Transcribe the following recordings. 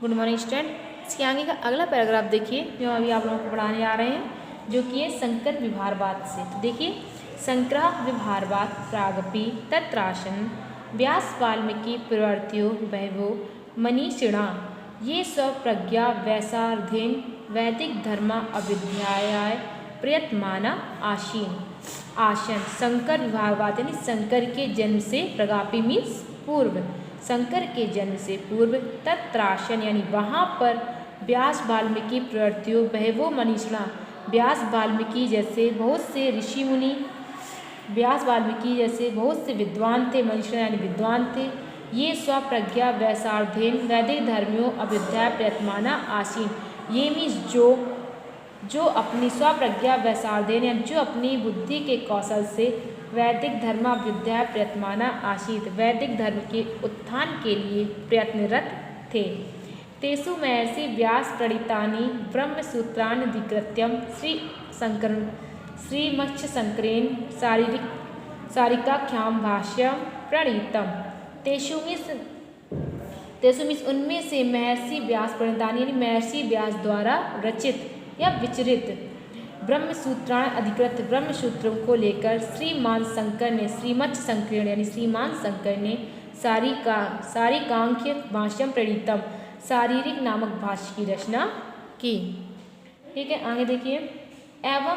Good morning student. इसके आगे का अगला पैराग्राफ देखिए जो अभी आप लोगों को पढ़ाने आ रहे हैं, जो कि है संकर विभारवाद से। तो देखिए, संकर विभारवाद प्रागपि तत्राशन व्यास वाल्मीकि प्रवर्त्यो बहवो मनीषिणा ये स्वप्रज्ञा वैसार्धेन वैदिक धर्मा अविद्याय प्रयत्माना आशन। संकर विभारवाद यानी शंकर के जन्म से, प्रगापी मीन्स पूर्व, शंकर के जन्म से पूर्व, तत्राशन यानी वहाँ पर, व्यास वाल्मीकि प्रवर्त्यो बहवो मनीषिणा व्यास वाल्मीकि जैसे बहुत से ऋषि मुनि, व्यास वाल्मीकि जैसे बहुत से विद्वान थे, मनीषिणा यानी विद्वान थे। ये स्वप्रज्ञा वैसार्धेन वैदिक धर्मियों अविद्या प्रयत्माना आसीन। ये मीन्स जो अपनी स्वप्रज्ञा वैसार्धेन यानी जो अपनी बुद्धि के कौशल से वैदिक धर्माभ्युदय प्रयत्माना आसीत, वैदिक धर्म के उत्थान के लिए प्रयत्नरत थे। तेसु महर्षि व्यास प्रणीतानि ब्रह्मसूत्रानधिकृत्यं श्रीमत्स्यशंकरेण शारीरिकाख्यां भाष्यं प्रणीतम्। तेसु मीन्स उनमें से महर्षि व्यास प्रणीतानि यानी महर्षि व्यास द्वारा रचित या विचरित ब्रह्मसूत्राण अधिकृत ब्रह्मसूत्रों को लेकर श्रीमान शंकर ने, श्रीमत्स्यशंकरेण यानी श्रीमान शंकर ने शारीरिकाख्य भाष्यम प्रणीतम शारीरिक नामक भाष्य की रचना की। ठीक है, आगे देखिए। एवं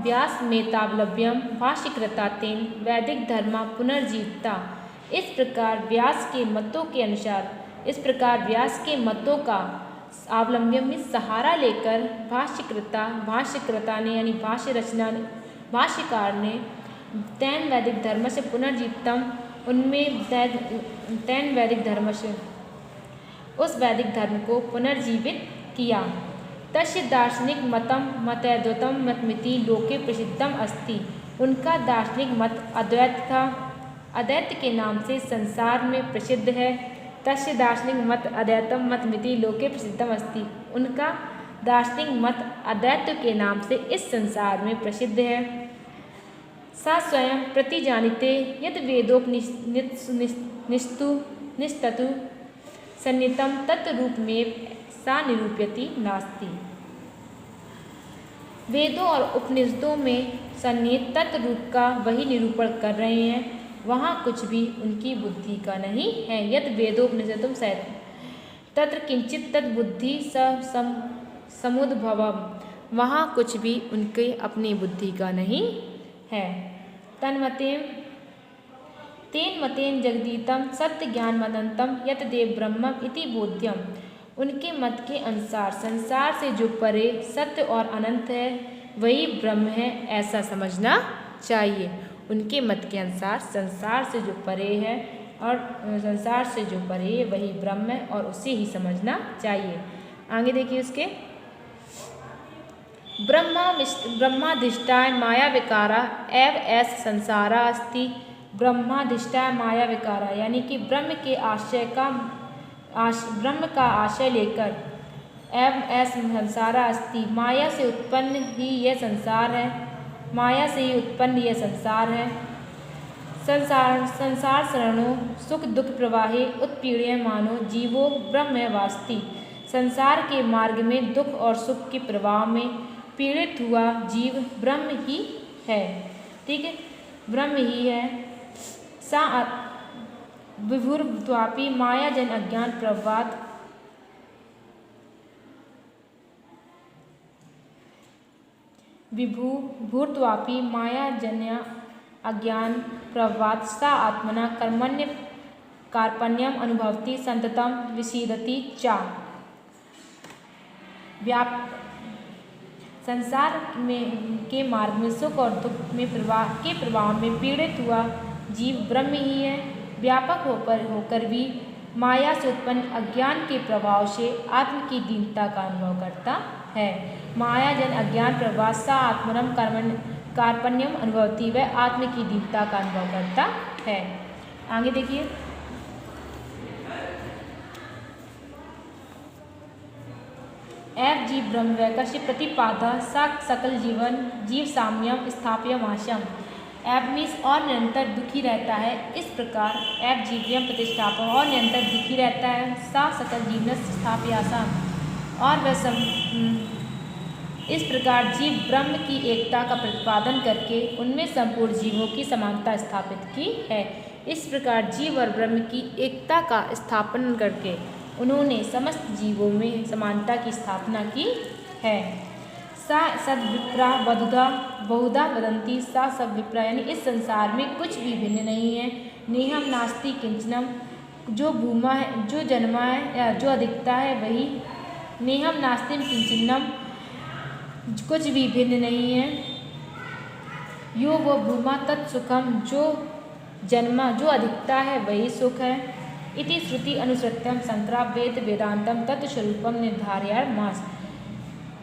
व्यास मेतावलव्यम भाष्यकृता तेन वैदिक धर्मा पुनर्जीविता। इस प्रकार व्यास के मतों के अनुसार, इस प्रकार व्यास के मतों का अवलंबन में सहारा लेकर भाष्यकृता ने यानी भाष्यकार ने तैन वैदिक धर्म से पुनर्जीवितम, उनमें तैन वैदिक धर्म से उस वैदिक धर्म को पुनर्जीवित किया। तस्य दार्शनिक मतम मतैद्वैतम मतमिति लोके प्रसिद्धम अस्ति। उनका दार्शनिक मत अद्वैत था, अद्वैत के नाम से संसार में प्रसिद्ध है। तस्य दार्शनिक मत अद्वैतम मतमिति लोके प्रसिद्धम अस्ति। उनका दार्शनिक मत अद्वैत के नाम से इस संसार में प्रसिद्ध है। सा स्वयं प्रतिजानिते यद वेदोपनिषत्तु सन्निहितं तत्रूपमेव सा निरूपयति नास्ति। वेदों और उपनिषदों में सन्निहित तत्रूप का वही निरूपण कर रहे हैं, वहाँ कुछ भी उनकी बुद्धि का नहीं है। यद वेदोपनिषदुम तत्र किंचित तद्बुद्धि समुद्भवम, वहाँ कुछ भी उनके अपनी बुद्धि का नहीं है। तेन मतेन जगदीतम सत्य ज्ञान मदंतम यत देव ब्रह्म इति बोध्यम। उनके मत के अनुसार संसार से जो परे सत्य और अनंत है वही ब्रह्म है, ऐसा समझना चाहिए। उनके मत के अनुसार संसार से जो परे है और संसार से जो परे है वही ब्रह्म है और उसे ही समझना चाहिए। आगे देखिए उसके। ब्रह्माधिष्ठाय माया विकारा एव एस संसारा अस्ति। ब्रह्माधिष्ठाय माया विकारा यानी कि ब्रह्म का आशय लेकर एव एस संसारा अस्ति, माया से उत्पन्न ही यह संसार है, माया से ही उत्पन्न यह संसार है। संसार शरणों सुख दुख प्रवाहे उत्पीड्यमानो जीवो ब्रह्म वास्ति। संसार के मार्ग में दुख और सुख के प्रवाह में पीड़ित हुआ जीव ब्रह्म ही है। ठीक है, ब्रह्म ही है। सा विभुर्त्वापि माया जन अज्ञान प्रवाद विभुर्त्वापि माया जन्य अज्ञान प्रवाद सा आत्मना कर्मण्य कार्पण्यम अनुभवति संततम विसीदति चा। संसार के मार्ग में सुख और दुख में प्रवाह में पीड़ित हुआ जीव ब्रह्म ही है। व्यापक होकर भी माया से उत्पन्न अज्ञान के प्रभाव से आत्म की दीनता का अनुभव करता है। माया जन अज्ञान प्रवाह सा आत्मनम कार्पण्यम अनुभवती, वह आत्म की दीनता का अनुभव करता है। आगे देखिए। एव जीव ब्रह्म वैकस्य प्रतिपादा सा सकल जीव साम्यम स्थाप्यमाशम। एब मीन्स और निरंतर दुखी रहता है। इस प्रकार एब जीव्यम प्रतिष्ठापक और निरंतर दुखी रहता है। सा सकल जीवन स्थापयासा और वह इस प्रकार जीव ब्रह्म की एकता का प्रतिपादन करके उनमें संपूर्ण जीवों की समानता स्थापित की है। इस प्रकार जीव और ब्रह्म की एकता का स्थापन करके उन्होंने समस्त जीवों में समानता की स्थापना की है। सा सद्विप्रा बहुधा वदंती। सा सब विप्रा यानी इस संसार में कुछ भी भिन्न नहीं है। नेहम नास्ति किंचनम, जो भूमा है, जो जन्मा है या जो अधिकता है वही। नेहम नास्ति किंचनम, कुछ भी भिन्न नहीं है। यो वो भूमा तत्सुखम, जो जन्मा जो अधिकता है वही सुख है। इति श्रुति अनुसृत्यम शंकरा वेद वेदांतम तत्स्वरूपम निर्धारयामास।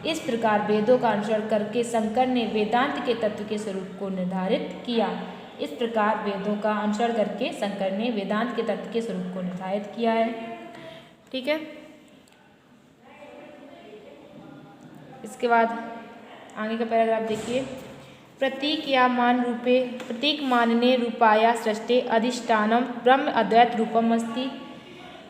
इस प्रकार वेदों का अनुसरण करके शंकर ने वेदांत के तत्व के स्वरूप को निर्धारित किया। इस प्रकार वेदों का अनुसरण करके शंकर ने वेदांत के तत्व के स्वरूप को निर्धारित किया है। ठीक है, इसके बाद आगे का पैराग्राफ देखिए। प्रतीक या मान रूपे, प्रतीक मानने रूपाया सृष्टि अधिष्ठानम ब्रह्म अद्वैत रूपम अस्ति।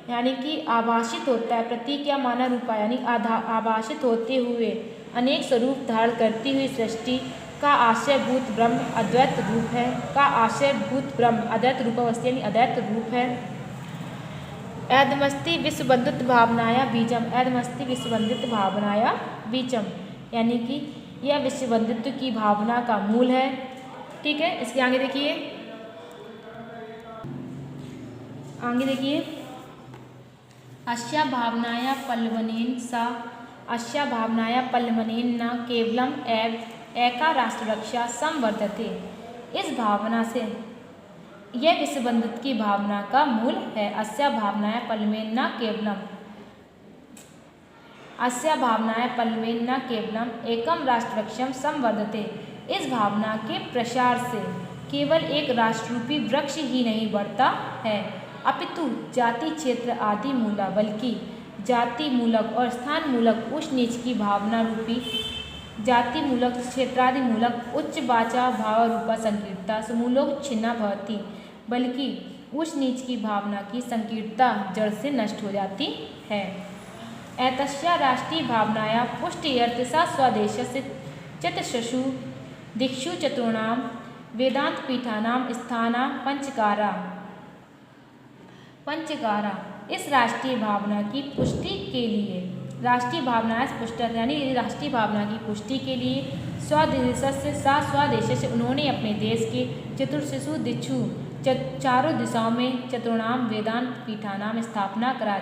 यानी कि आभाषित होता है, प्रतीक या माना रूपा यानी आभाषित होते हुए अनेक स्वरूप धारण करती हुई सृष्टि का आश्रयभूत ब्रह्म अद्वैत रूप है। का आश्रयभूत ब्रह्म अद्वैत रूपम अस्ति यानी अद्वैत रूप है। ऐदमस्ति विश्वबंधुत भावनाया बीजम, ऐदमस्ति विश्वबंधित भावनाया बीजम यानी कि यह विश्वबंधित्व की भावना का मूल है। ठीक है, इसके आगे देखिए, आगे देखिए। अस्या भावनाया पल्लवनेन सा, अस्या भावनाया पल्लवनेन न केवलम एका राष्ट्ररक्षा संवर्धते। इस भावना से यह विश्वबंधुत्व की भावना का मूल है। अस्या भावनाया पल्लवेन न केवलम, अस्या भावनाया पल्लवेन न केवलम एकम राष्ट्रवृक्षम संवर्धते। इस भावना के प्रसार से केवल एक राष्ट्ररूपी वृक्ष ही नहीं बढ़ता है, अपितु जाति क्षेत्र आदि मूला, बल्कि जाति मूलक और स्थान मूलक उच्च नीच की भावना रूपी जाति मूलक क्षेत्रादि मूलक उच्च वाचा भाव रूपा संकीर्णता समूलोक छिन्ना भवति, बल्कि उच्च नीच की भावना की संकीर्णता जड़ से नष्ट हो जाती है। एतस्या राष्ट्रीय भावनाया पुष्टियर्थसा स्वदेशस्य चतुर्षु दिक्षु चतुर्णाम वेदांत पीठानाम स्थाना पंचकारा। इस राष्ट्रीय भावना की पुष्टि के लिए, राष्ट्रीय भावना पुष्टि यानी राष्ट्रीय भावना की पुष्टि के लिए स्वदेशस्य सा स्वदेशस्य उन्होंने अपने देश के चतुर्षु दिक्षु चारों दिशाओं में चतुर्णाम वेदांत पीठानाम स्थापना करा।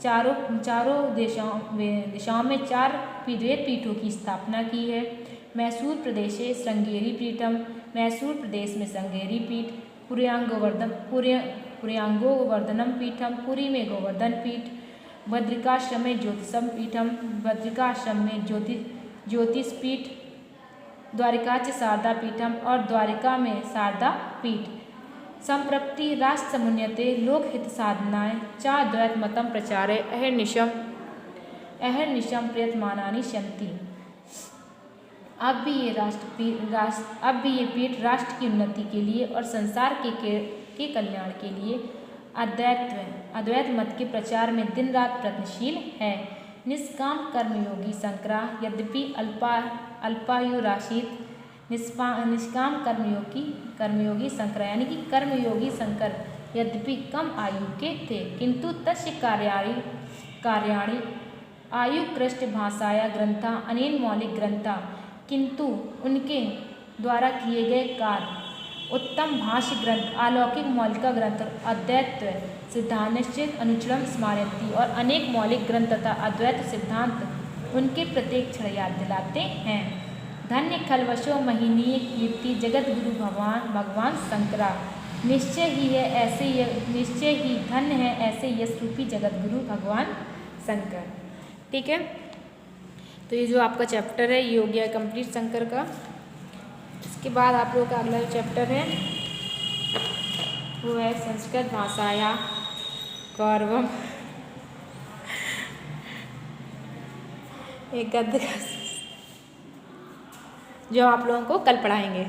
चारों दिशाओं में 4 वेद पीठों की स्थापना की है। मैसूर प्रदेशे श्रृंगेरी पीठम, मैसूर प्रदेश में श्रृंगेरी पीठ। पुर्यांगोवर्धनम पीठम, पुरी में गोवर्धन पीठ। बद्रिकाश्रम में ज्योतिषम पीठम, बद्रिकाश्रम में ज्योतिष पीठ। द्वारिकाच शारदा पीठम और द्वारिका में शारदा पीठ। संप्रप्ति राष्ट्र समुन्यते लोकहित साधनाएं चा द्वैत मतम प्रचारे अहर्निशम प्रयतमानानि सन्ति। अब भी ये पीठ राष्ट्र की उन्नति के लिए और संसार के कल्याण के लिए अद्वैत मत के प्रचार में दिन रात प्रयत्नशील है। निष्काम कर्मयोगी शंकरा यद्यपि अल्पायु राशित, निष्काम कर्मयोगी शंकर यानी कि कर्मयोगी शंकर यद्यपि कम आयु के थे, किंतु तस्य कार्याणि आयुकृष्ट भाषाया ग्रंथा अनेन मौलिक ग्रंथा, किंतु उनके द्वारा किए गए कार्य उत्तम भाष्य ग्रंथ, अलौकिक मौलिका ग्रंथ, अद्वैत सिद्धांत अनुचरम स्मारयति और अनेक मौलिक ग्रंथ तथा अद्वैत सिद्धांत उनके प्रत्येक क्षण याद दिलाते हैं। धन्य खलवशो महीनीय कीर्ति जगत गुरु भगवान शंकरा, निश्चय ही धन्य है ऐसे यश रूपी जगत गुरु भगवान शंकर। ठीक है, तो ये जो आपका चैप्टर है ये हो गया कंप्लीट शंकर का। इसके बाद आप लोगों का अगला जो चैप्टर है वो है संस्कृत भाषाया गौरवम, एक गद्य का जो आप लोगों को कल पढ़ाएंगे।